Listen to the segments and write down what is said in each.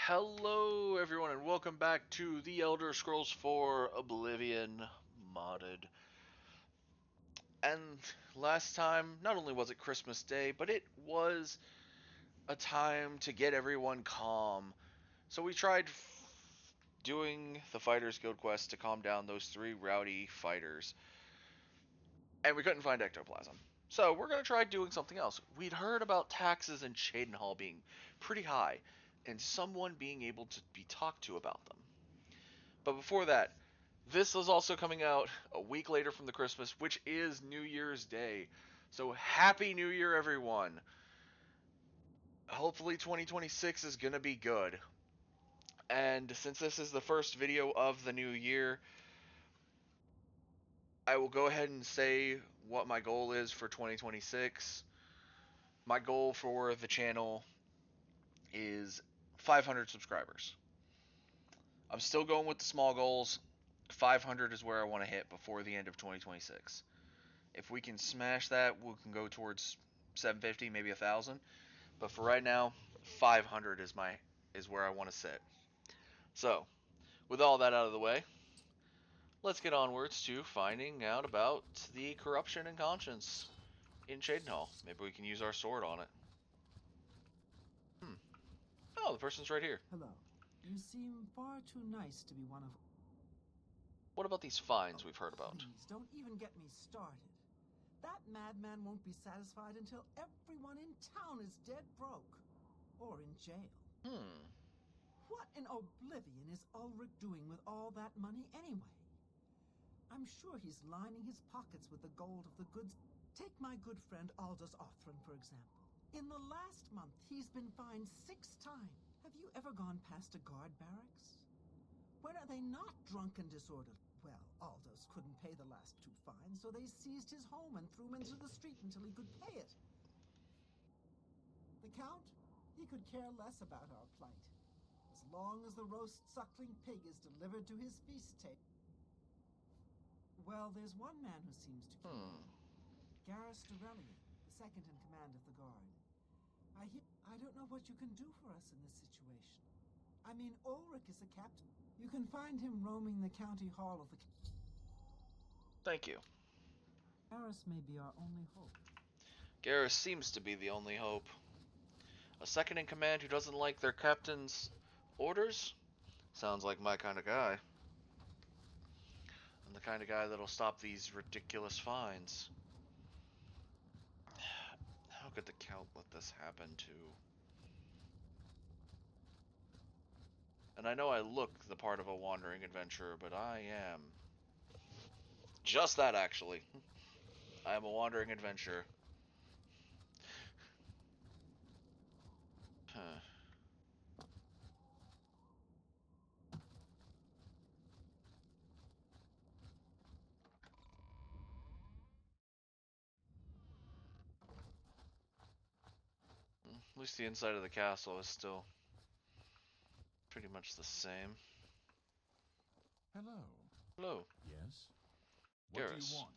Hello, everyone, and welcome back to The Elder Scrolls 4 Oblivion modded. And last time, not only was it Christmas Day, but it was a time to get everyone calm. So we tried doing the Fighters Guild quest to calm down those three rowdy fighters, and we couldn't find ectoplasm. So we're going to try doing something else. We'd heard about taxes in Cheydinhall being pretty high, and someone being able to be talked to about them. But before that, this is also coming out a week later from the Christmas, which is New Year's Day. So happy New Year, everyone. Hopefully 2026 is going to be good. And since this is the first video of the new year, I will go ahead and say what my goal is for 2026. My goal for the channel is 500 subscribers. I'm still going with the small goals. 500 is where I want to hit before the end of 2026. If we can smash that, we can go towards 750, maybe 1,000. But for right now, 500 is where I want to sit. So, with all that out of the way, let's get onwards to finding out about the corruption and conscience in Cheydinhall. Maybe we can use our sword on it. Oh, the person's right here. Hello. You seem far too nice to be one of... What about these fines we've heard about? Please, don't even get me started. That madman won't be satisfied until everyone in town is dead broke. Or in jail. What in Oblivion is Ulrich doing with all that money anyway? I'm sure he's lining his pockets with the gold of the goods. Take my good friend Aldous Othran, for example. In the last month, he's been fined 6 times. Have you ever gone past a guard barracks? When are they not drunk and disorderly? Well, Aldous couldn't pay the last 2 fines, so they seized his home and threw him into the street until he could pay it. The Count? He could care less about our plight. As long as the roast suckling pig is delivered to his feast table. Well, there's one man who seems to care. Garrus Durelian, the second in command of the guard. I don't know what you can do for us in this situation. I mean, Ulrich is a captain. You can find him roaming the county hall of the... Thank you. Garrus may be our only hope. Garrus seems to be the only hope. A second in command who doesn't like their captain's orders? Sounds like my kind of guy. I'm the kind of guy that'll stop these ridiculous fines. How could the Count let this happen to... And I know I look the part of a wandering adventurer, but I am just that, actually. I am a wandering adventurer. At least the inside of the castle is still pretty much the same. Hello. Hello. Yes? What Garrus. do you want?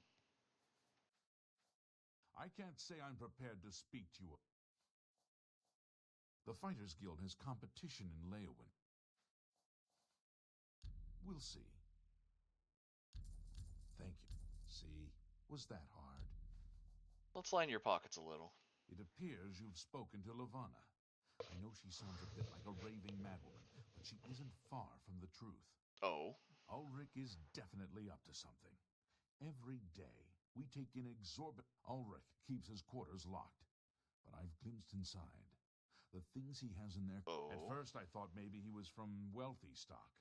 I can't say I'm prepared to speak to you. The Fighters Guild has competition in Leowin. We'll see. Thank you. See? Was that hard? Let's line your pockets a little. It appears you've spoken to Lavanna. I know she sounds a bit like a raving madwoman, but she isn't far from the truth. Oh? Ulrich is definitely up to something. Every day, we take in exorbitant... Ulrich keeps his quarters locked, but I've glimpsed inside. The things he has in there... Oh. At first, I thought maybe he was from wealthy stock,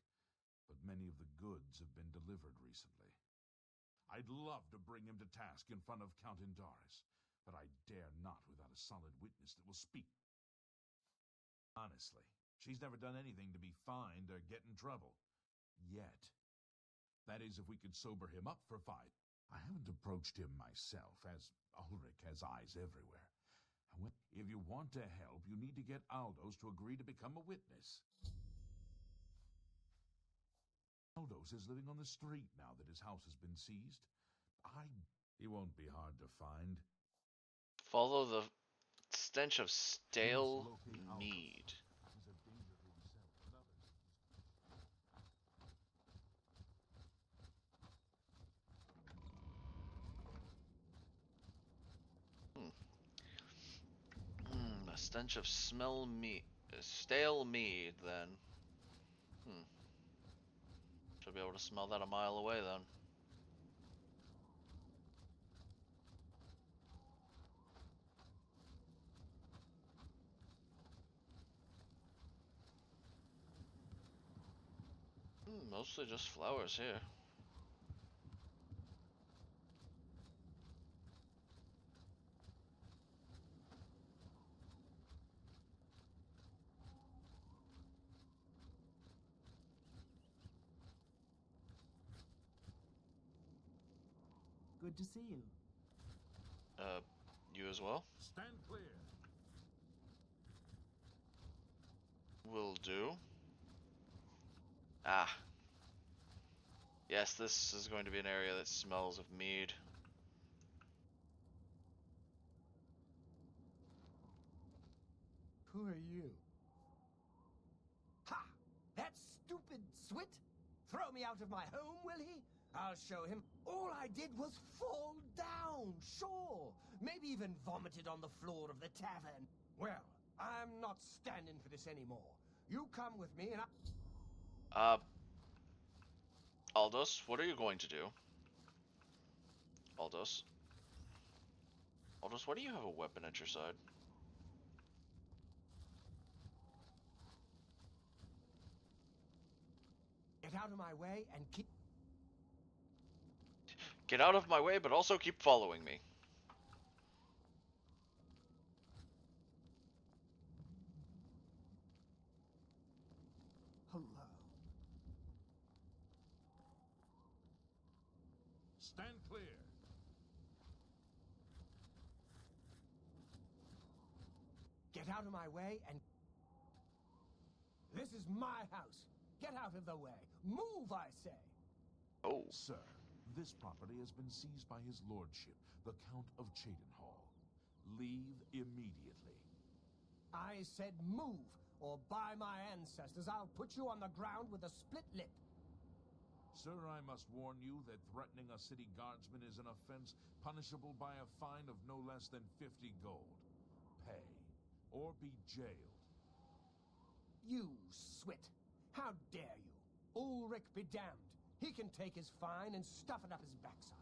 but many of the goods have been delivered recently. I'd love to bring him to task in front of Count Indaris, but I dare not without a solid witness that will speak. Honestly, she's never done anything to be fined or get in trouble. Yet. That is, if we could sober him up for 5. I haven't approached him myself, as Ulrich has eyes everywhere. However, if you want to help, you need to get Aldous to agree to become a witness. Aldous is living on the street now that his house has been seized. He won't be hard to find. Follow the stench of stale mead. Stench of stale mead, then. Should be able to smell that a mile away, then. Mostly just flowers here. Good to see you. You as well? Stand clear. Will do. Ah. Yes, this is going to be an area that smells of mead. Who are you? Ha! That stupid Swit? Throw me out of my home, will he? I'll show him. All I did was fall down, sure. Maybe even vomited on the floor of the tavern. Well, I'm not standing for this anymore. You come with me and Aldous, what are you going to do? Aldous? Aldous, why do you have a weapon at your side? Get out of my way and keep... Get out of my way, but also keep following me. Hello. Stand clear. Get out of my way and... This is my house. Get out of the way. Move, I say. Oh. Sir, this property has been seized by his lordship, the Count of Cheydinhall. Leave immediately. I said move, or by my ancestors, I'll put you on the ground with a split lip. Sir, I must warn you that threatening a city guardsman is an offense punishable by a fine of no less than 50 gold. Pay, or be jailed. You Swit. How dare you? Ulrich be damned. He can take his fine and stuff it up his backside.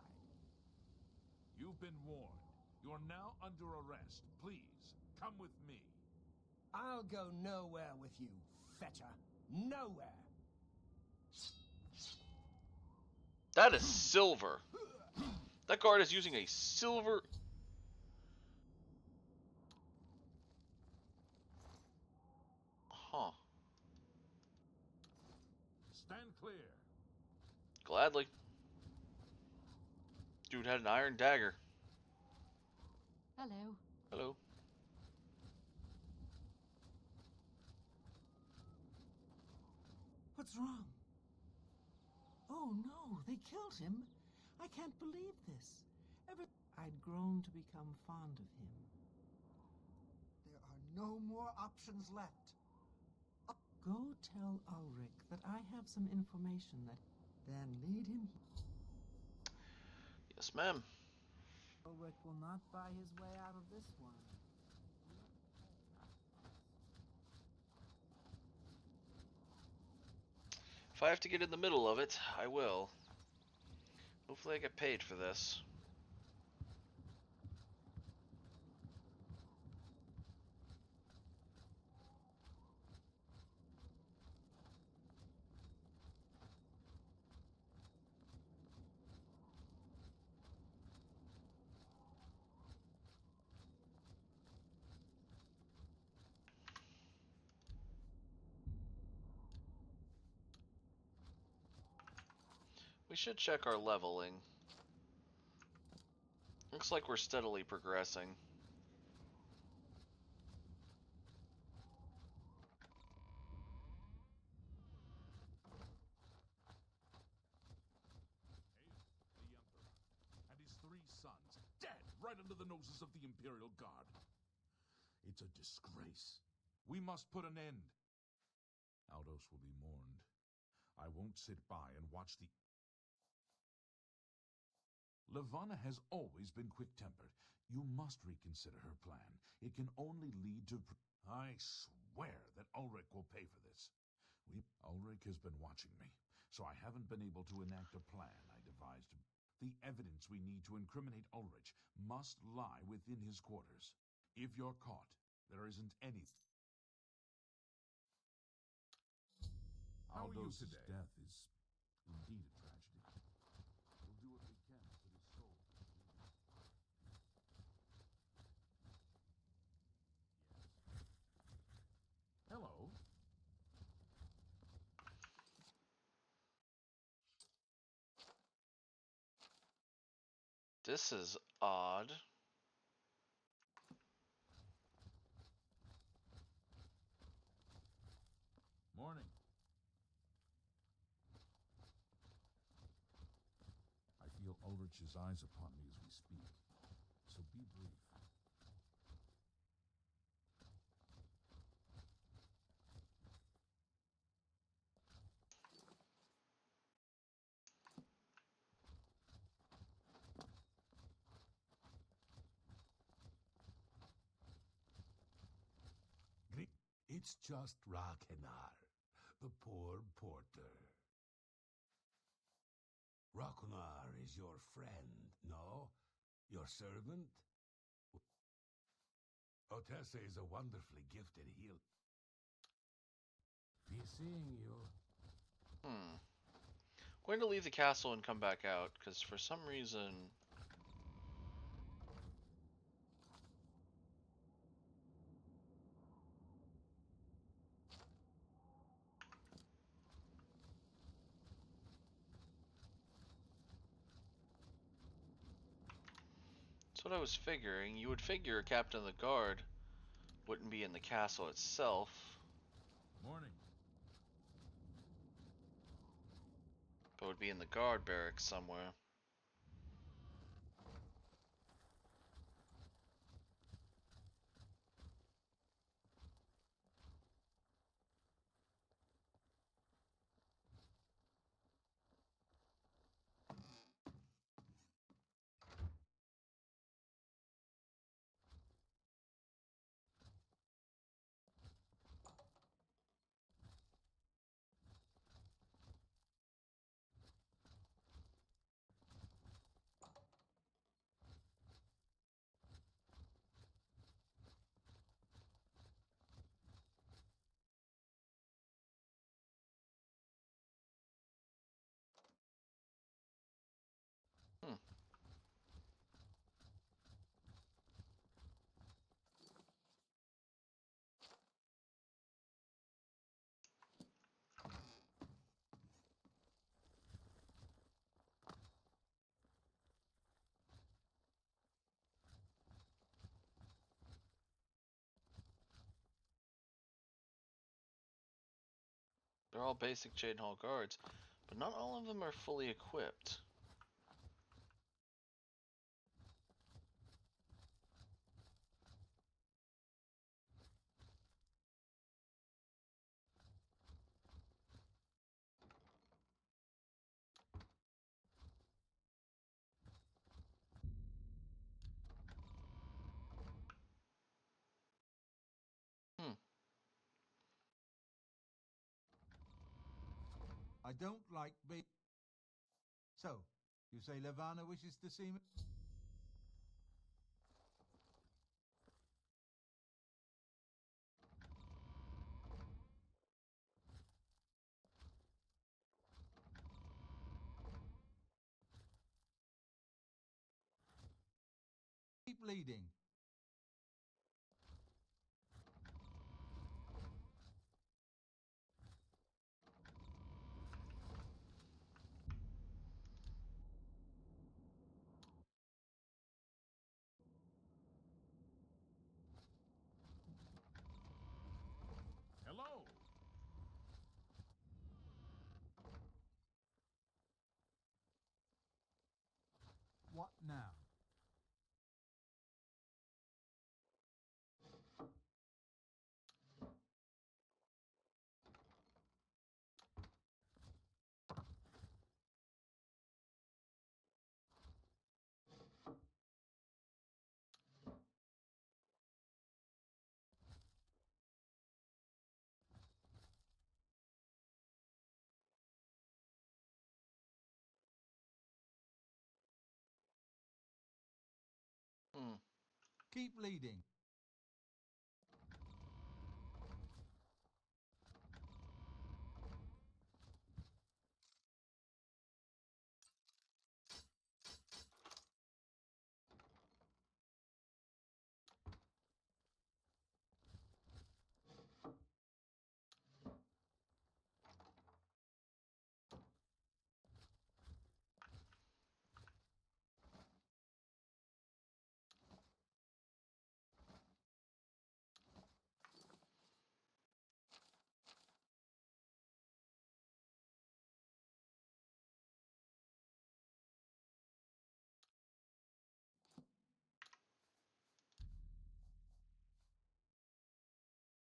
You've been warned. You're now under arrest. Please, come with me. I'll go nowhere with you, fetcher. Nowhere. That is silver. That guard is using a silver... Huh. Stand clear. Gladly. Dude had an iron dagger. Hello. Hello. What's wrong? Oh no, they killed him. I can't believe this. I'd grown to become fond of him. There are no more options left. Go tell Ulrich that I have some information that... Then lead him... Yes, ma'am. Ulrich will not buy his way out of this one. If I have to get in the middle of it, I will. Hopefully I get paid for this. We should check our leveling. Looks like we're steadily progressing. The Emperor and his 3 sons dead right under the noses of the Imperial Guard. It's a disgrace. We must put an end. Aldous will be mourned. I won't sit by and watch the... Levana has always been quick-tempered. You must reconsider her plan. It can only lead to... I swear that Ulrich will pay for this. Ulrich has been watching me, so I haven't been able to enact a plan I devised. The evidence we need to incriminate Ulrich must lie within his quarters. If you're caught, there isn't anything. How are you Aldous' today? death is indeed a tragedy. We'll do what we can to put his soul. Hello. This is odd. Morning. I feel Ulrich's eyes upon me as we speak, so be brief. It's just Rakenar, the poor porter. Rakenar is your friend, no? Your servant? Otessa is a wonderfully gifted healer. Be seeing you. Going to leave the castle and come back out, because for some reason... That's what I was figuring. You would figure a captain of the guard wouldn't be in the castle itself. Morning. But would be in the guard barracks somewhere. They're all basic Chain Hall guards, but not all of them are fully equipped. I don't like being... So, you say Levana wishes to see me? Keep leading. Hello. What now? Keep leading.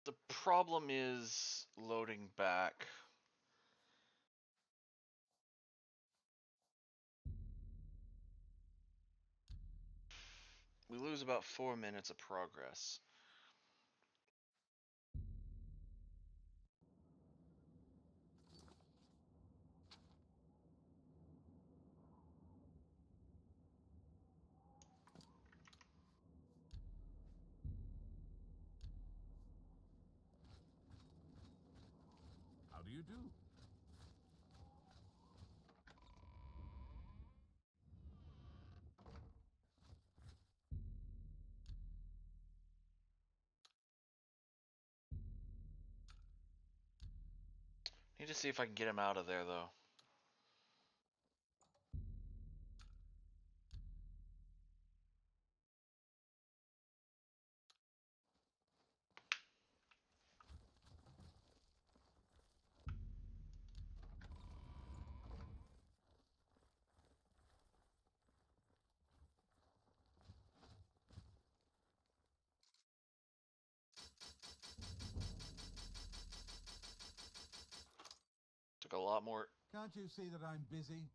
The problem is loading back. We lose about 4 minutes of progress. How do you do? Need to see if I can get him out of there, though. Took a lot more. Can't you see that I'm busy?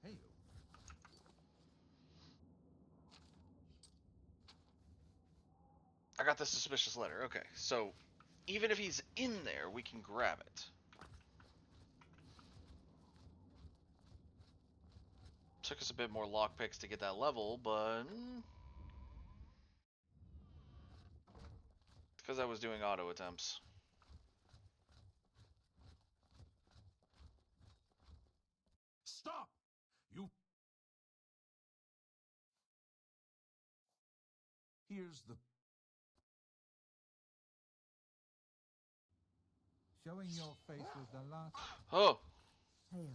Hey, I got the suspicious letter. Okay, so even if he's in there, we can grab it. Took us a bit more lockpicks to get that level, but it's because I was doing auto attempts. stop! You... Here's the... Showing your face was the last. Oh, Hail.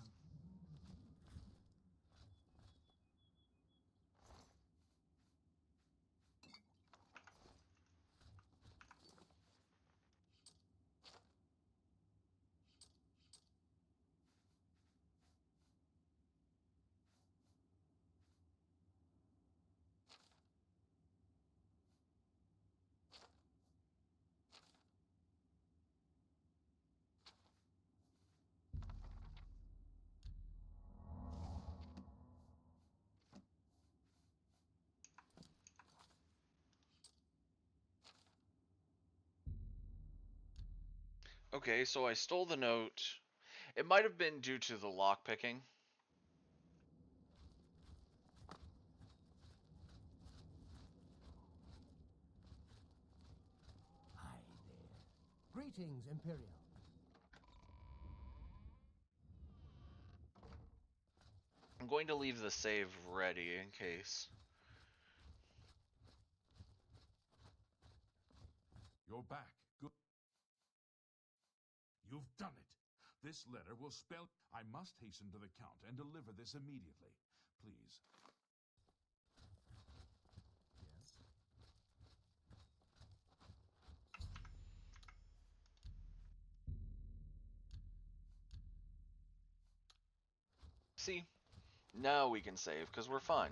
okay, so I stole the note. It might have been due to the lockpicking. Hi there. Greetings, Imperial. I'm going to leave the save ready in case. You're back. Good. You've done it. This letter will spell... I must hasten to the Count and deliver this immediately. Please. Yes? See? Now we can save, because we're fine.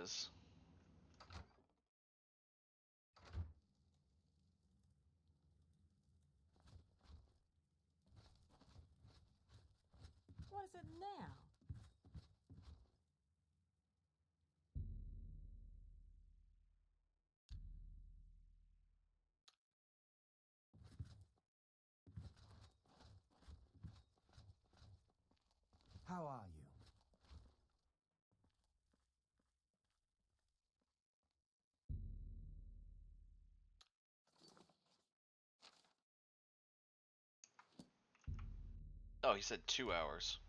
is. What is it now? How are you? Oh, he said 2 hours.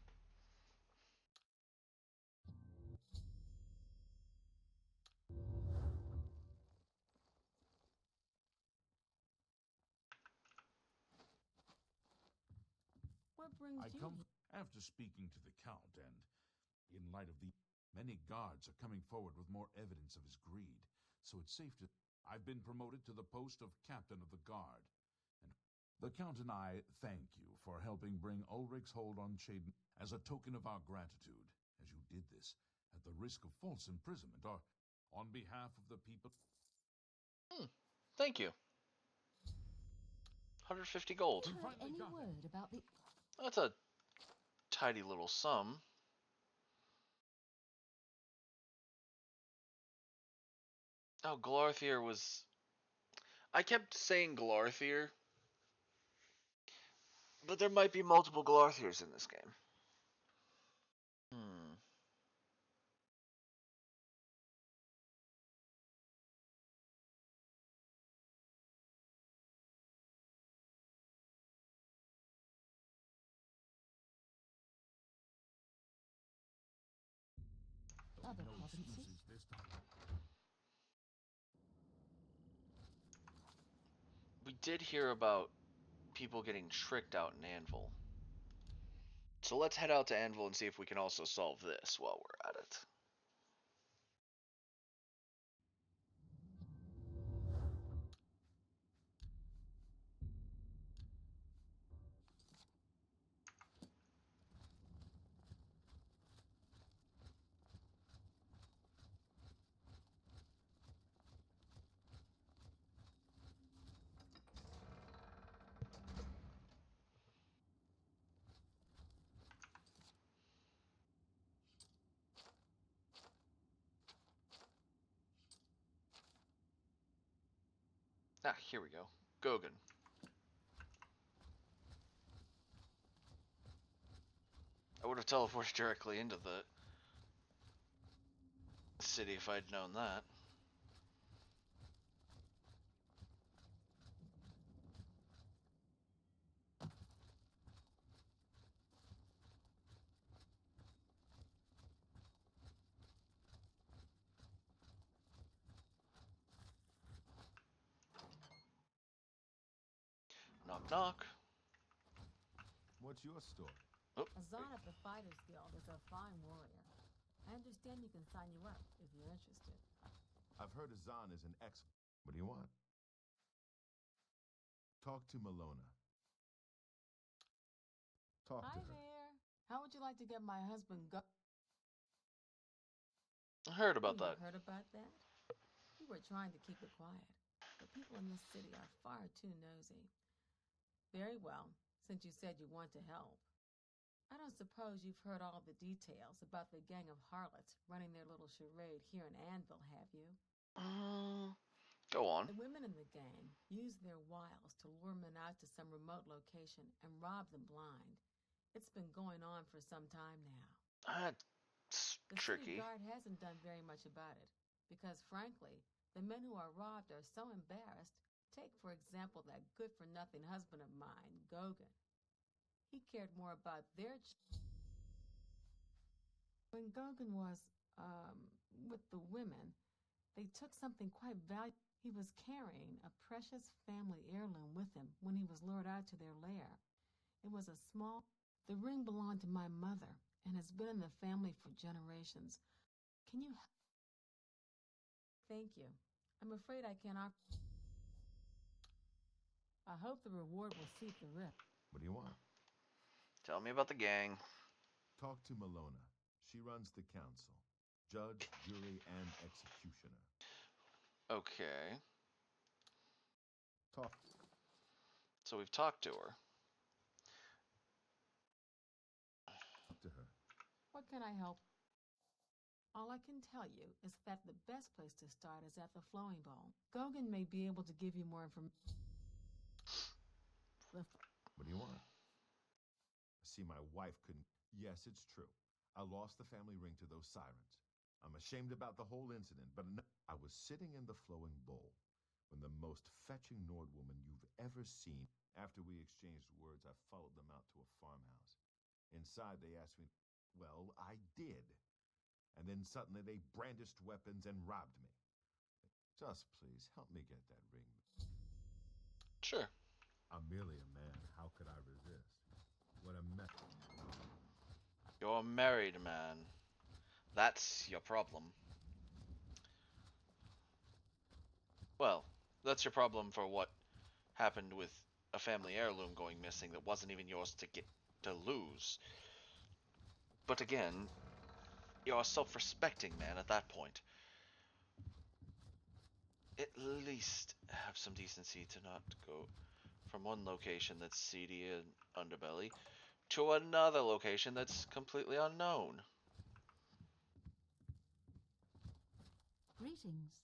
What brings I you? come after speaking to the Count, and in light of the many guards are coming forward with more evidence of his greed, so it's safe to. I've been promoted to the post of Captain of the Guard, and the Count and I thank you for helping bring Ulrich's hold on Shaden as a token of our gratitude, as you did this at the risk of false imprisonment, or on behalf of the people. Thank you. 150 gold. We Heard finally any got him. word about the? That's a tidy little sum. Oh, Glarthier was... I kept saying Glarthier, but there might be multiple Glarthiers in this game. Hmm. Other No provinces? excuses this time. We did hear about people getting tricked out in Anvil. So let's head out to Anvil and see if we can also solve this while we're at it. Ah, here we go. Gogan. I would have teleported directly into the city if I'd known that. Knock knock. What's your story? Oh, Azan of the Fighters Guild is a fine warrior. I understand he can sign you up if you're interested. I've heard Azan is an excellent. What do you want? Talk to Malona. Talk Hi to her. there. How would you like to get my husband go? I heard Oh, about you that. heard about that? We were trying to keep it quiet, but people in this city are far too nosy. Very well, since you said you want to help. I don't suppose you've heard all the details about the gang of harlots running their little charade here in Anvil, have you? Go on. The women in the gang use their wiles to lure men out to some remote location and rob them blind. It's been going on for some time now. That's The city tricky. guard hasn't done very much about it, because frankly, the men who are robbed are so embarrassed. Take, for example, that good-for-nothing husband of mine, Gogan. He cared more about their when Gogan was, with the women, they took something quite valuable. He was carrying a precious family heirloom with him when he was lured out to their lair. It was a small. The ring belonged to my mother and has been in the family for generations. Can you? Thank you. I'm afraid I cannot. I hope the reward will suit the rip. What do you want? Tell me about the gang. Talk to Malona. She runs the council. Judge, jury, and executioner. Okay. Talk So we've talked to her. to her. What can I help? All I can tell you is that the best place to start is at the Flowing Bowl. Gogan may be able to give you more information. What do you want? I see my wife couldn't. Yes, it's true. I lost the family ring to those sirens. I'm ashamed about the whole incident, but I was sitting in the Flowing Bowl when the most fetching Nord woman you've ever seen. After we exchanged words, I followed them out to a farmhouse. Inside, they asked me, well, I did. And then suddenly they brandished weapons and robbed me. Just please, help me get that ring. Sure. I'm merely a man. How could I resist? What a mess. You're a married man. That's your problem. Well, that's your problem for what happened with a family heirloom going missing that wasn't even yours to lose. But again, you're a self-respecting man at that point. At least have some decency to not go from one location that's seedy and underbelly to another location that's completely unknown. Greetings.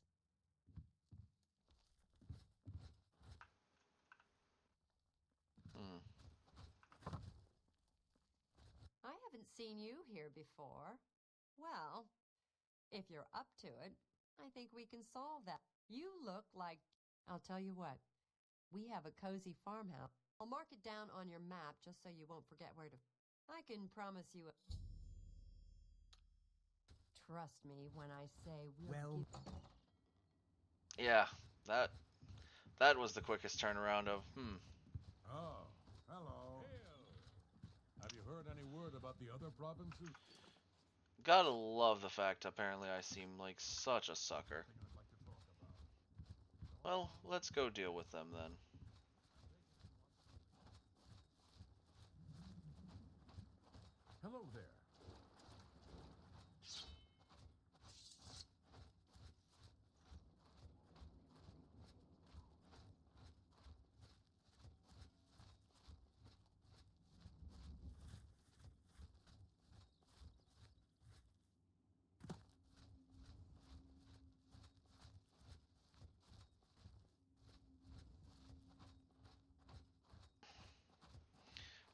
I haven't seen you here before. Well, if you're up to it, I think we can solve that. You look like... I'll tell you what. We have a cozy farmhouse. I'll mark it down on your map just so you won't forget where to... I can promise you a... Trust me when I say we'll give... Yeah, that was the quickest turnaround of, Oh, hello. Have you heard any word about the other provinces? Gotta love the fact apparently I seem like such a sucker. Well, let's go deal with them then. Hello there.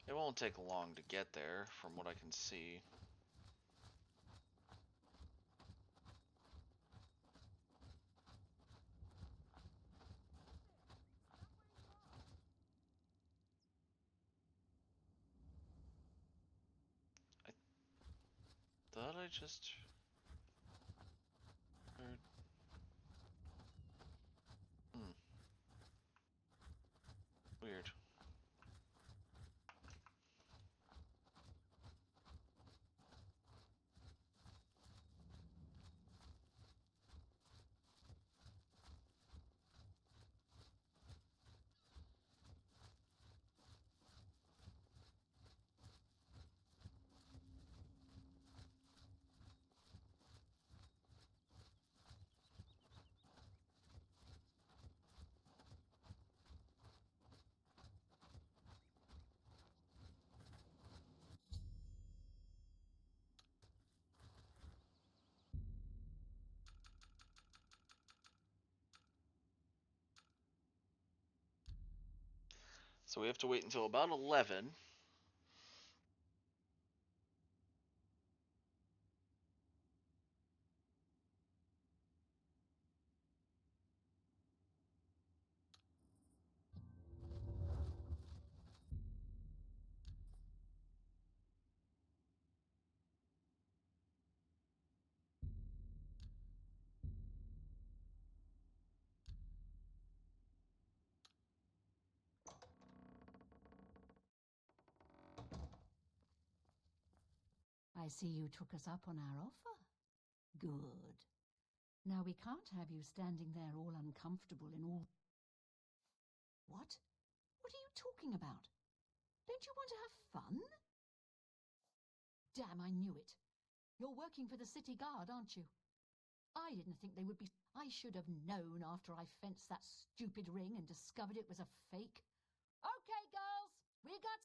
It won't take long to get there, from what I can see. I thought I just heard... Weird. So we have to wait until about 11. I see you took us up on our offer. Good. Now we can't have you standing there all uncomfortable in all... What? What are you talking about? Don't you want to have fun? Damn, I knew it. You're working for the city guard, aren't you? I didn't think they would be. I should have known after I fenced that stupid ring and discovered it was a fake. Okay, girls, we got.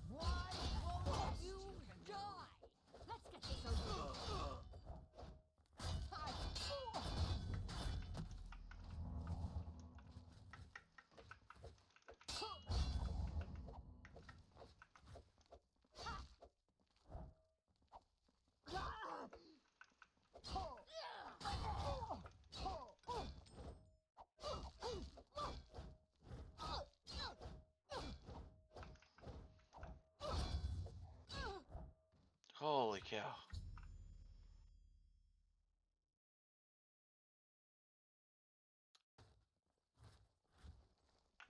Why won't you die? Let's get this over with. Holy cow.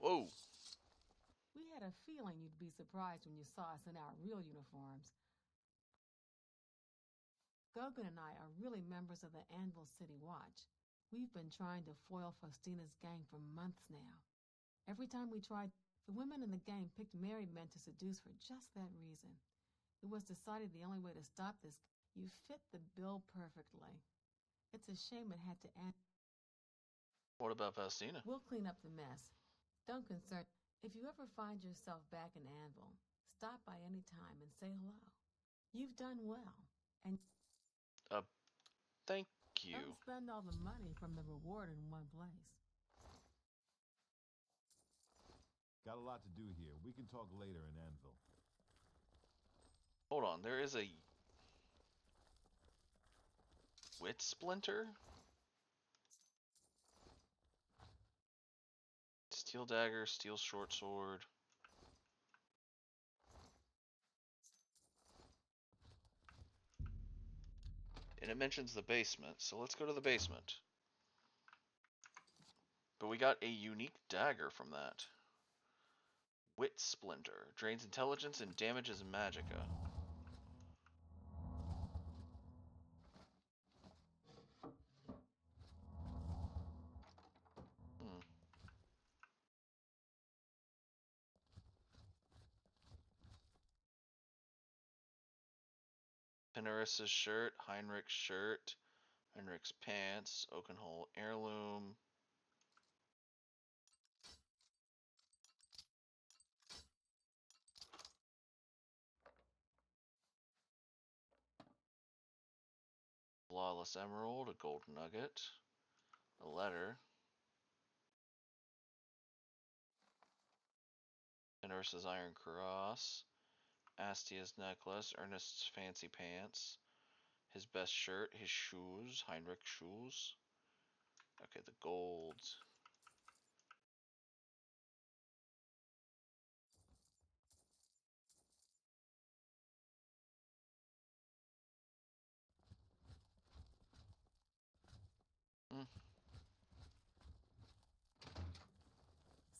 Whoa. We had a feeling you'd be surprised when you saw us in our real uniforms. Gogan and I are really members of the Anvil City Watch. We've been trying to foil Faustina's gang for months now. Every time we tried, the women in the gang picked married men to seduce for just that reason. It was decided the only way to stop this. You fit the bill perfectly. It's a shame it had to end. What about Faustina? We'll clean up the mess. Don't concern. If you ever find yourself back in Anvil, stop by any time and say hello. You've done well. And Thank you. don't spend all the money from the reward in one place. Got a lot to do here. We can talk later in Anvil. Hold on, there is a wit splinter? Steel dagger, steel short sword. And it mentions the basement, so let's go to the basement. But we got a unique dagger from that. Wit splinter. Drains intelligence and damages magicka. Penaris's shirt, Heinrich's shirt, Heinrich's pants, Oakenhole heirloom. Flawless emerald, a gold nugget, a letter. Penaris's iron cross, Astia's necklace, Ernest's fancy pants, his best shirt, his shoes, Heinrich's shoes. Okay, the gold.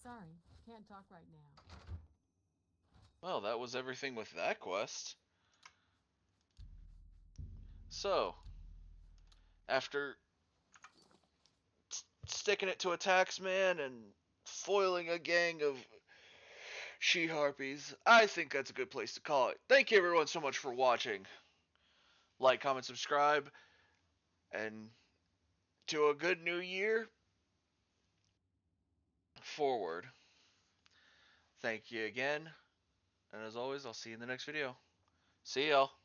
Sorry, can't talk right now. Well, that was everything with that quest. So, after sticking it to a taxman and foiling a gang of she-harpies, I think that's a good place to call it. Thank you everyone so much for watching. Like, comment, subscribe, and to a good new year forward. Thank you again, and as always, I'll see you in the next video. See y'all.